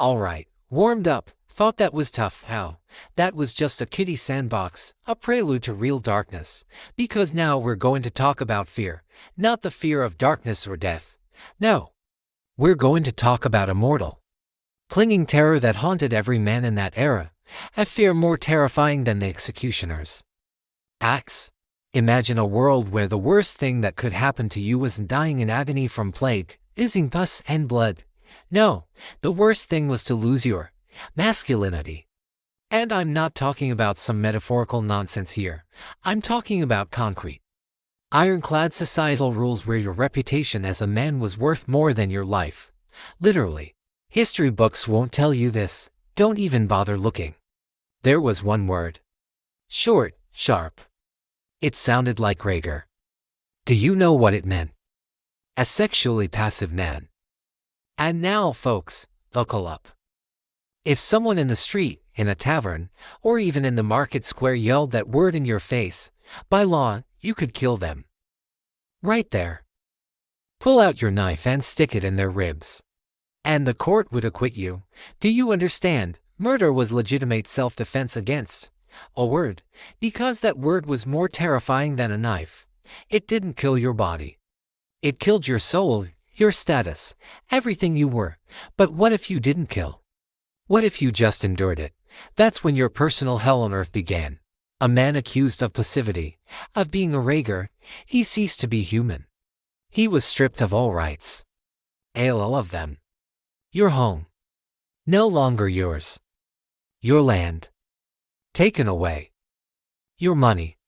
Alright, warmed up. Thought that was tough. How? That was just a kiddie sandbox, a prelude to real darkness. Because now we're going to talk about fear. Not the fear of darkness or death. No. We're going to talk about immortal, clinging terror that haunted every man in that era. A fear more terrifying than the executioner's axe. Imagine a world where the worst thing that could happen to you wasn't dying in agony from plague, oozing pus and blood. No, the worst thing was to lose your masculinity. And I'm not talking about some metaphorical nonsense here. I'm talking about concrete, ironclad societal rules where your reputation as a man was worth more than your life. Literally. History books won't tell you this. Don't even bother looking. There was one word. Short, sharp. It sounded like rager. Do you know what it meant? A sexually passive man. And now, folks, buckle up. If someone in the street, in a tavern, or even in the market square yelled that word in your face, by law, you could kill them. Right there. Pull out your knife and stick it in their ribs. And the court would acquit you. Do you understand? Murder was legitimate self-defense against a word, because that word was more terrifying than a knife. It didn't kill your body. It killed your soul, your status, everything you were. But what if you didn't kill? What if you just endured it? That's when your personal hell on earth began. A man accused of passivity, of being a rager, he ceased to be human. He was stripped of all rights. All of them. Your home. No longer yours. Your land. Taken away. Your money.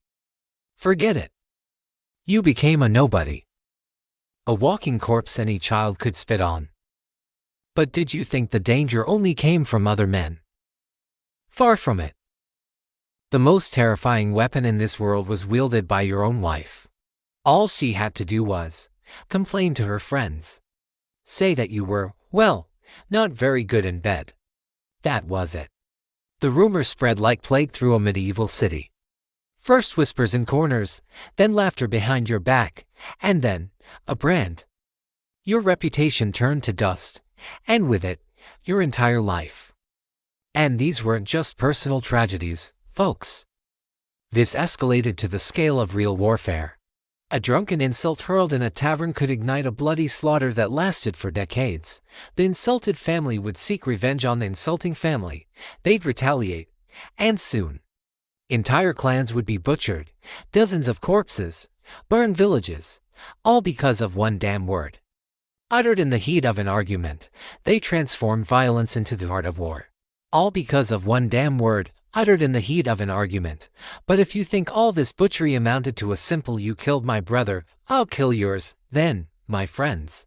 Forget it. You became a nobody. A walking corpse any child could spit on. But did you think the danger only came from other men? Far from it. The most terrifying weapon in this world was wielded by your own wife. All she had to do was complain to her friends. Say that you were, well, not very good in bed. That was it. The rumor spread like plague through a medieval city. First whispers in corners, then laughter behind your back, and then a brand. Your reputation turned to dust, and with it, your entire life. And these weren't just personal tragedies, folks. This escalated to the scale of real warfare. A drunken insult hurled in a tavern could ignite a bloody slaughter that lasted for decades. The insulted family would seek revenge on the insulting family. They'd retaliate. And soon, entire clans would be butchered, dozens of corpses, burned villages, all because of one damn word. Uttered in the heat of an argument, they transformed violence into the art of war. All because of one damn word, uttered in the heat of an argument. But if you think all this butchery amounted to a simple "you killed my brother, I'll kill yours," then, my friends,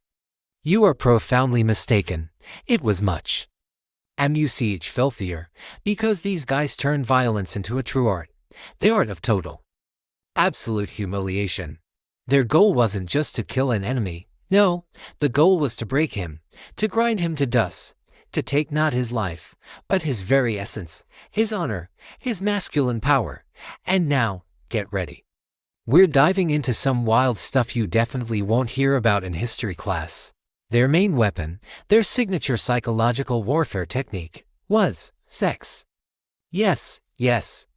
you are profoundly mistaken. It was much filthier, because these guys turned violence into a true art. The art of total, absolute humiliation. Their goal wasn't just to kill an enemy. No, the goal was to break him, to grind him to dust, to take not his life, but his very essence, his honor, his masculine power. And now, get ready. We're diving into some wild stuff you definitely won't hear about in history class. Their main weapon, their signature psychological warfare technique, was sex. Yes,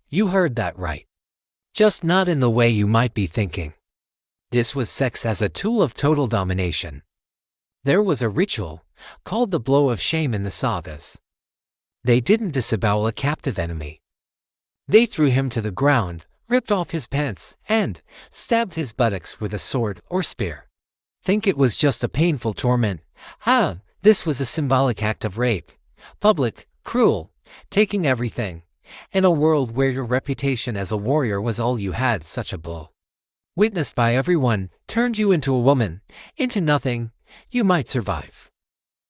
you heard that right. Just not in the way you might be thinking. This was sex as a tool of total domination. There was a ritual, called the blow of shame in the sagas. They didn't disembowel a captive enemy. They threw him to the ground, ripped off his pants, and stabbed his buttocks with a sword or spear. Think it was just a painful torment? This was a symbolic act of rape. Public, cruel, taking everything. In a world where your reputation as a warrior was all you had, such a blow, witnessed by everyone, turned you into a woman, into nothing. You might survive.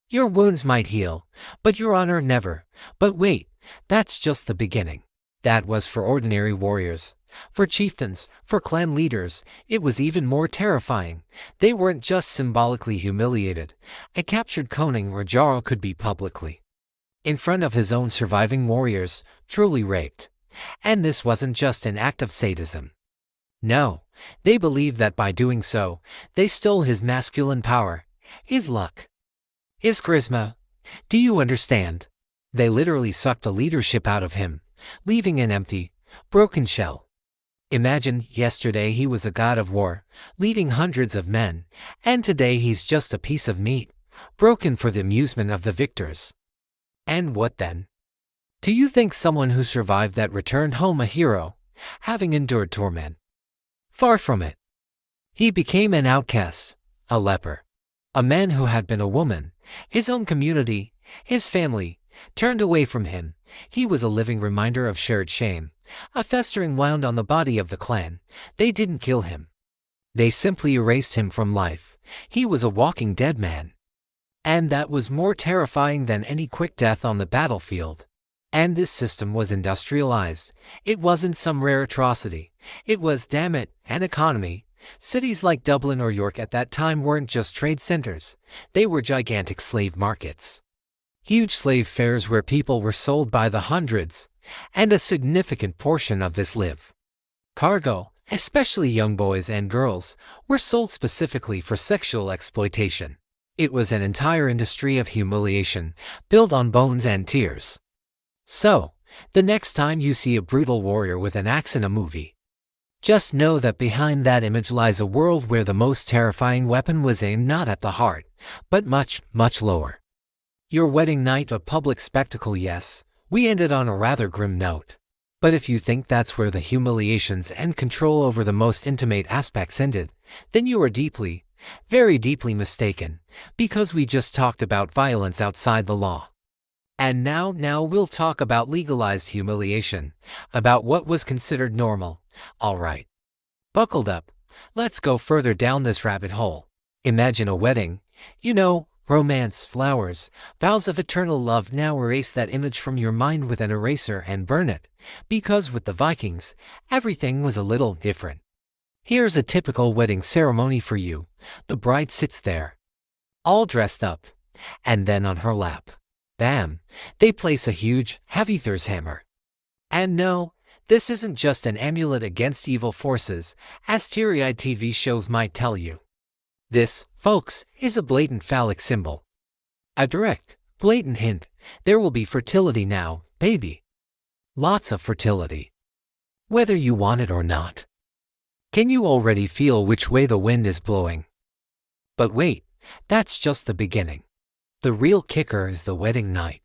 Your wounds might heal, but your honor never. But wait, that's just the beginning. That was for ordinary warriors. For chieftains, for clan leaders, it was even more terrifying. They weren't just symbolically humiliated. A captured Koning or Jarl could be publicly, in front of his own surviving warriors, truly raped. And this wasn't just an act of sadism. No, they believed that by doing so, they stole his masculine power, his luck, his charisma, Do you understand? They literally sucked the leadership out of him, leaving an empty, broken shell. Imagine yesterday he was a god of war, leading hundreds of men, and today he's just a piece of meat, broken for the amusement of the victors. And what then? Do you think someone who survived that returned home a hero, having endured torment? Far from it. He became an outcast, a leper. A man who had been a woman, his own community, his family, turned away from him. He was a living reminder of shared shame, a festering wound on the body of the clan. They didn't kill him. They simply erased him from life. He was a walking dead man. And that was more terrifying than any quick death on the battlefield. And this system was industrialized. It wasn't some rare atrocity. It was, damn it, an economy. Cities like Dublin or York at that time weren't just trade centers. They were gigantic slave markets. Huge slave fairs where people were sold by the hundreds, and a significant portion of this live cargo, especially young boys and girls, were sold specifically for sexual exploitation. It was an entire industry of humiliation, built on bones and tears. So, the next time you see a brutal warrior with an axe in a movie, just know that behind that image lies a world where the most terrifying weapon was aimed not at the heart, but much, much lower. Your wedding night, a public spectacle, yes, we ended on a rather grim note. But if you think that's where the humiliations and control over the most intimate aspects ended, then you are deeply, very deeply mistaken, because we just talked about violence outside the law. And now we'll talk about legalized humiliation, about what was considered normal. All right. Buckled up. Let's go further down this rabbit hole. Imagine a wedding. You know, romance, flowers, vows of eternal love. Now erase that image from your mind with an eraser and burn it, because with the Vikings, everything was a little different. Here's a typical wedding ceremony for you. The bride sits there, all dressed up, and then on her lap, bam, they place a huge, heavy Thor's hammer. And no, this isn't just an amulet against evil forces, as teary-eyed TV shows might tell you. This, folks, is a blatant phallic symbol. A direct, blatant hint, there will be fertility now, baby. Lots of fertility. Whether you want it or not. Can you already feel which way the wind is blowing? But wait, that's just the beginning. The real kicker is the wedding night.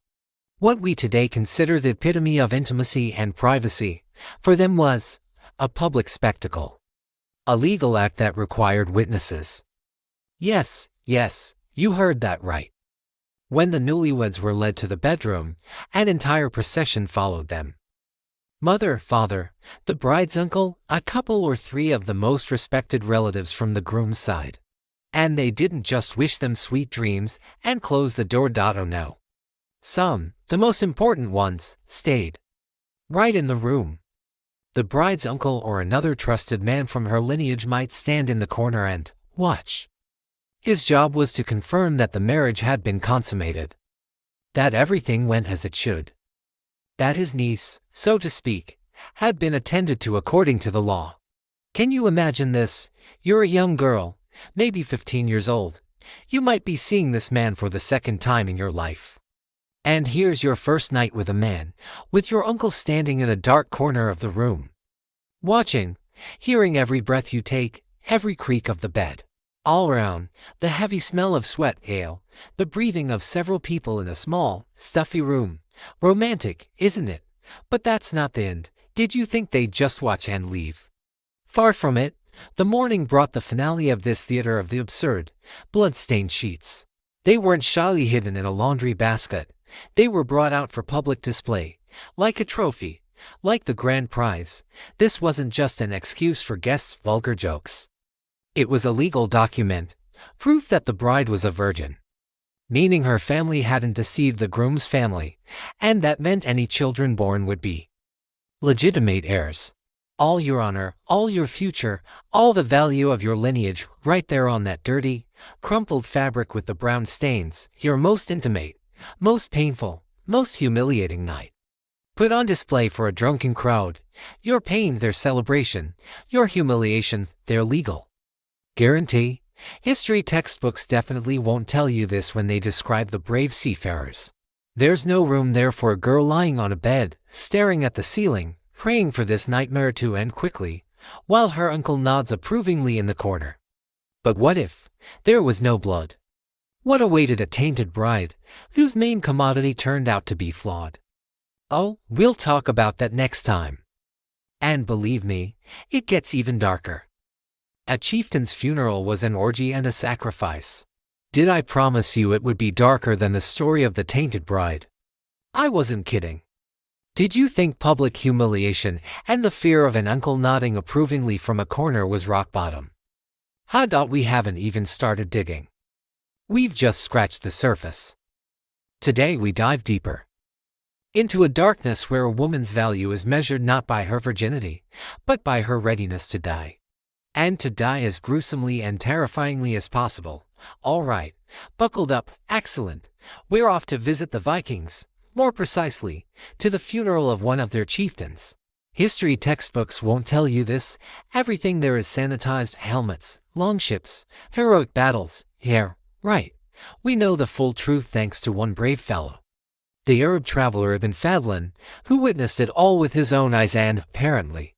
What we today consider the epitome of intimacy and privacy, for them was a public spectacle. A legal act that required witnesses. Yes, you heard that right. When the newlyweds were led to the bedroom, an entire procession followed them. Mother, father, the bride's uncle, a couple or three of the most respected relatives from the groom's side. And they didn't just wish them sweet dreams and close the door. Oh no. Some, the most important ones, stayed right in the room. The bride's uncle or another trusted man from her lineage might stand in the corner and watch. His job was to confirm that the marriage had been consummated, that everything went as it should, that his niece, so to speak, had been attended to according to the law. Can you imagine this? You're a young girl, maybe 15 years old. You might be seeing this man for the second time in your life. And here's your first night with a man, with your uncle standing in a dark corner of the room, watching, hearing every breath you take, every creak of the bed. All around, the heavy smell of sweat, ale, the breathing of several people in a small, stuffy room. Romantic, isn't it? But that's not the end. Did you think they'd just watch and leave? Far from it. The morning brought the finale of this theater of the absurd, blood-stained sheets. They weren't shyly hidden in a laundry basket. They were brought out for public display, like a trophy, like the grand prize. This wasn't just an excuse for guests' vulgar jokes. It was a legal document, proof that the bride was a virgin, meaning her family hadn't deceived the groom's family, and that meant any children born would be legitimate heirs. All your honor, all your future, all the value of your lineage, right there on that dirty, crumpled fabric with the brown stains, your most intimate, most painful, most humiliating night. Put on display for a drunken crowd, your pain their celebration, your humiliation their legal guarantee. History textbooks definitely won't tell you this when they describe the brave seafarers. There's no room there for a girl lying on a bed, staring at the ceiling, praying for this nightmare to end quickly, while her uncle nods approvingly in the corner. But what if there was no blood? What awaited a tainted bride, whose main commodity turned out to be flawed? Oh, we'll talk about that next time. And believe me, it gets even darker. A chieftain's funeral was an orgy and a sacrifice. Did I promise you it would be darker than the story of the tainted bride? I wasn't kidding. Did you think public humiliation and the fear of an uncle nodding approvingly from a corner was rock bottom? We haven't even started digging. We've just scratched the surface. Today we dive deeper into a darkness where a woman's value is measured not by her virginity, but by her readiness to die. And to die as gruesomely and terrifyingly as possible. All right, buckled up, excellent. We're off to visit the Vikings, more precisely, to the funeral of one of their chieftains. History textbooks won't tell you this. Everything there is sanitized helmets, longships, heroic battles. Yeah, right. We know the full truth thanks to one brave fellow. The Arab traveler Ibn Fadlan, who witnessed it all with his own eyes and, apparently,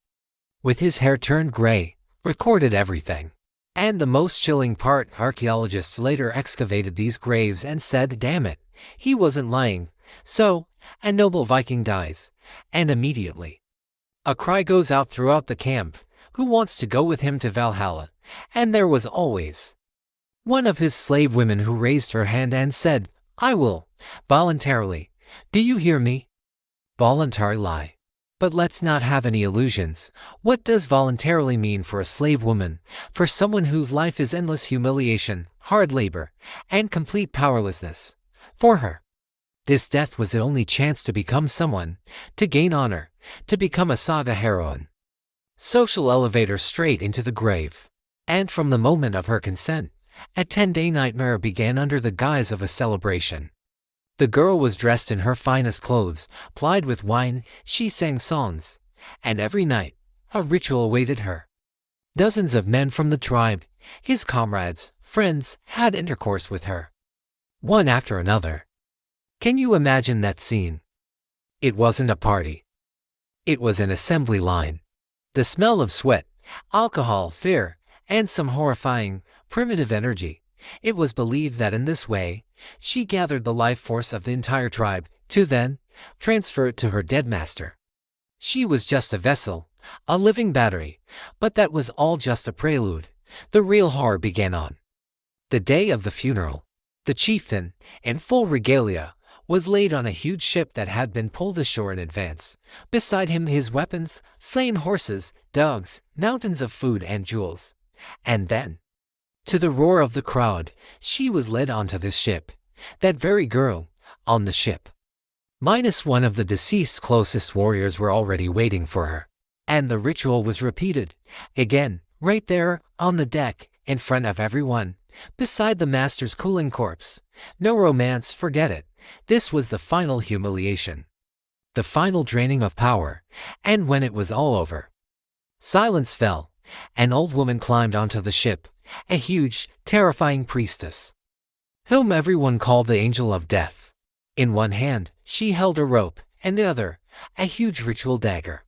with his hair turned gray, recorded everything. And the most chilling part, archaeologists later excavated these graves and said, damn it, he wasn't lying. So, a noble Viking dies, and immediately a cry goes out throughout the camp, who wants to go with him to Valhalla? And there was always one of his slave women who raised her hand and said, I will, voluntarily. Do you hear me? Voluntary lie. But let's not have any illusions. What does voluntarily mean for a slave woman, for someone whose life is endless humiliation, hard labor, and complete powerlessness? For her, this death was the only chance to become someone, to gain honor, to become a saga heroine. Social elevator straight into the grave. And from the moment of her consent, a 10-day nightmare began under the guise of a celebration. The girl was dressed in her finest clothes, plied with wine, she sang songs, and every night, a ritual awaited her. Dozens of men from the tribe, his comrades, friends, had intercourse with her, one after another. Can you imagine that scene? It wasn't a party. It was an assembly line. The smell of sweat, alcohol, fear, and some horrifying, primitive energy. It was believed that in this way, she gathered the life force of the entire tribe, to then transfer it to her dead master. She was just a vessel, a living battery, but that was all just a prelude. The real horror began on the day of the funeral. The chieftain, in full regalia, was laid on a huge ship that had been pulled ashore in advance. Beside him his weapons, slain horses, dogs, mountains of food and jewels. And then, to the roar of the crowd, she was led onto this ship. That very girl, on the ship, minus one of the deceased's closest warriors, were already waiting for her. And the ritual was repeated, again, right there, on the deck, in front of everyone, beside the master's cooling corpse. No romance, forget it. This was the final humiliation. The final draining of power. And when it was all over, silence fell. An old woman climbed onto the ship, a huge, terrifying priestess, whom everyone called the Angel of Death. In one hand, she held a rope, and the other, a huge ritual dagger.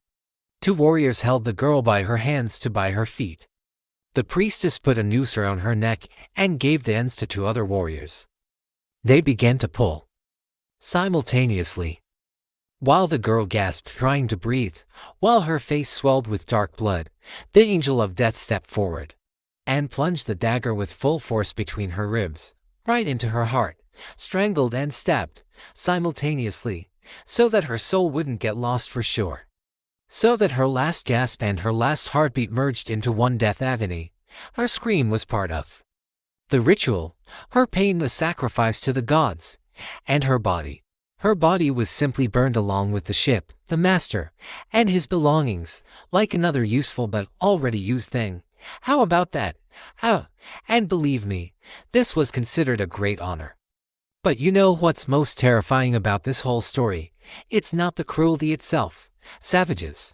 Two warriors held the girl by her hands to by her feet. The priestess put a noose around her neck and gave the ends to two other warriors. They began to pull simultaneously. While the girl gasped, trying to breathe, while her face swelled with dark blood, the Angel of Death stepped forward and plunged the dagger with full force between her ribs, right into her heart, strangled and stabbed simultaneously, so that her soul wouldn't get lost for sure. So that her last gasp and her last heartbeat merged into one death agony. Her scream was part of the ritual, her pain was sacrificed to the gods, and her body was simply burned along with the ship, the master, and his belongings, like another useful but already used thing. How about that? How? And believe me, this was considered a great honor. But you know what's most terrifying about this whole story? It's not the cruelty itself. Savages.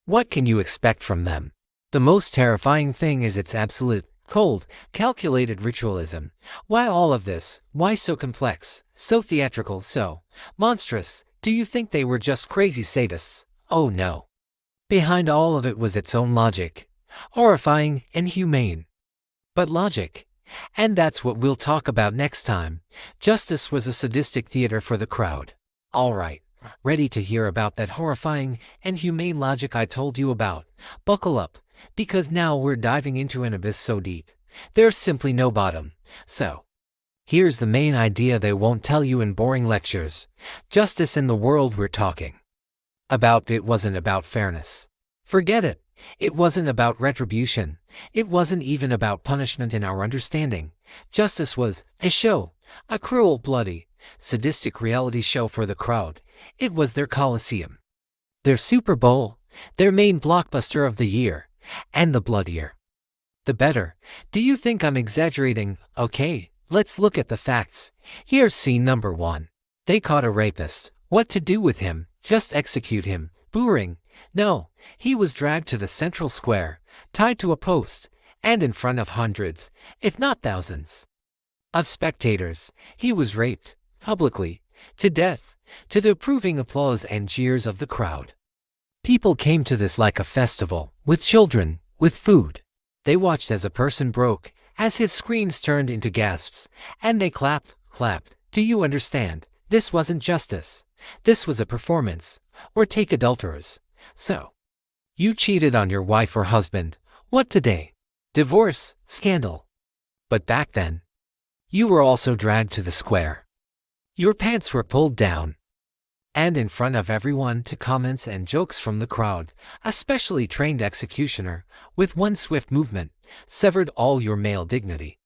What can you expect from them? The most terrifying thing is its absolute, Cold, calculated ritualism. Why all of this? Why so complex, so theatrical, so monstrous? Do you think they were just crazy sadists? Oh no. Behind all of it was its own logic. Horrifying and humane. But logic. And that's what we'll talk about next time. Justice was a sadistic theater for the crowd. Alright, ready to hear about that horrifying and humane logic I told you about? Buckle up, because now we're diving into an abyss so deep, there's simply no bottom. So, here's the main idea they won't tell you in boring lectures. Justice in the world we're talking about, it wasn't about fairness. Forget it. It wasn't about retribution. It wasn't even about punishment in our understanding. Justice was a show, a cruel, bloody, sadistic reality show for the crowd. It was their Coliseum, their Super Bowl, their main blockbuster of the year, and the bloodier, the better. Do you think I'm exaggerating? Okay, let's look at the facts. Here's scene number 1. They caught a rapist. What to do with him? Just execute him. Boring. No, he was dragged to the central square, tied to a post, and in front of hundreds, if not thousands, of spectators, he was raped, publicly, to death, to the approving applause and jeers of the crowd. People came to this like a festival, with children, with food. They watched as a person broke, as his screams turned into gasps, and they clapped, clapped. Do you understand? This wasn't justice. This was a performance. Or take adulterers. So, you cheated on your wife or husband. What today? Divorce, scandal. But back then, you were also dragged to the square. Your pants were pulled down. And in front of everyone, to comments and jokes from the crowd, a specially trained executioner, with one swift movement, severed all your male dignity.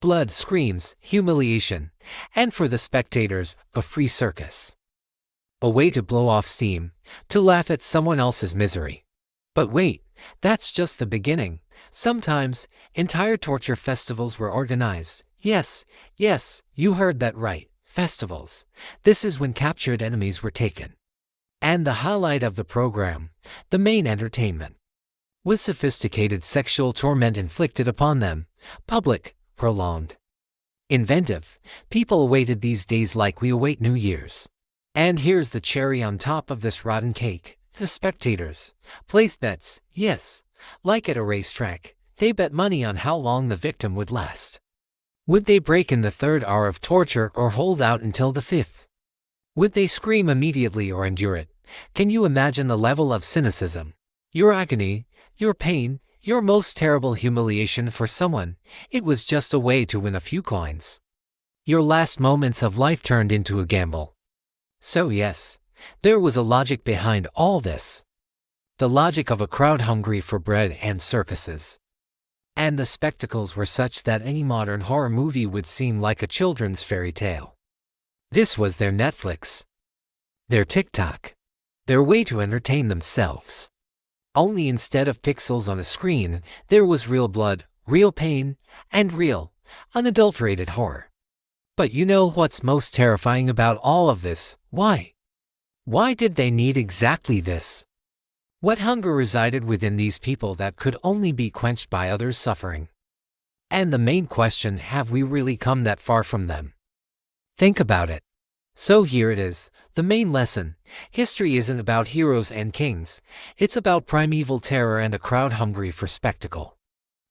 Blood, screams, humiliation, and for the spectators, a free circus. A way to blow off steam, to laugh at someone else's misery. But wait, that's just the beginning. Sometimes, entire torture festivals were organized. Yes, you heard that right. Festivals. This is when captured enemies were taken. And the highlight of the program, the main entertainment, was sophisticated sexual torment inflicted upon them. Public, prolonged, inventive. People awaited these days like we await New Year's. And here's the cherry on top of this rotten cake. The spectators placed bets. Yes, like at a racetrack, they bet money on how long the victim would last. Would they break in the 3rd hour of torture or hold out until the 5th? Would they scream immediately or endure it? Can you imagine the level of cynicism? Your agony, your pain, your most terrible humiliation for someone. It was just a way to win a few coins. Your last moments of life turned into a gamble. So yes, there was a logic behind all this. The logic of a crowd hungry for bread and circuses. And the spectacles were such that any modern horror movie would seem like a children's fairy tale. This was their Netflix, their TikTok, their way to entertain themselves. Only instead of pixels on a screen, there was real blood, real pain, and real, unadulterated horror. But you know what's most terrifying about all of this? Why? Why did they need exactly this? What hunger resided within these people that could only be quenched by others' suffering? And the main question, have we really come that far from them? Think about it. So here it is, the main lesson. History isn't about heroes and kings. It's about primeval terror and a crowd hungry for spectacle.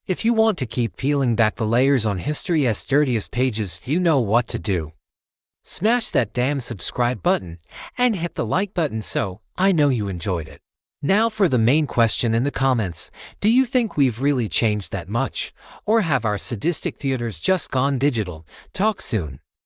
If you want to keep peeling back the layers on history's dirtiest pages, you know what to do. Smash that damn subscribe button and hit the like button so I know you enjoyed it. Now for the main question in the comments. Do you think we've really changed that much? Or have our sadistic theaters just gone digital? Talk soon.